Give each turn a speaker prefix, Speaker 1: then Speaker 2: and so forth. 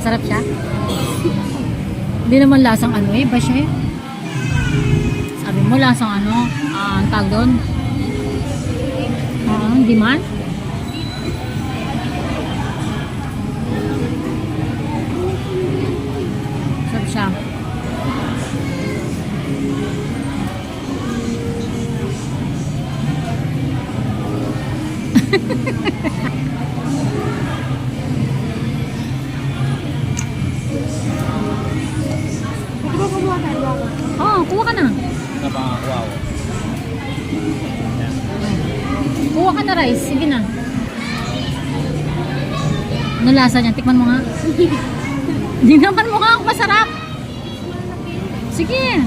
Speaker 1: Masarap siya. Hindi naman lasang ano eh, ba siya eh? Sabi mo lasang ano, ang tawag doon? Hindi man. Sarap siya.
Speaker 2: Hindi ba kumuha tayo ako?
Speaker 1: Oh, kuha ka na.
Speaker 3: Wow.
Speaker 1: Kuha ka na rice. Sige na. Ano lasa niya? Tikman mo nga. Hindi naman mo nga ako masarap. Sige.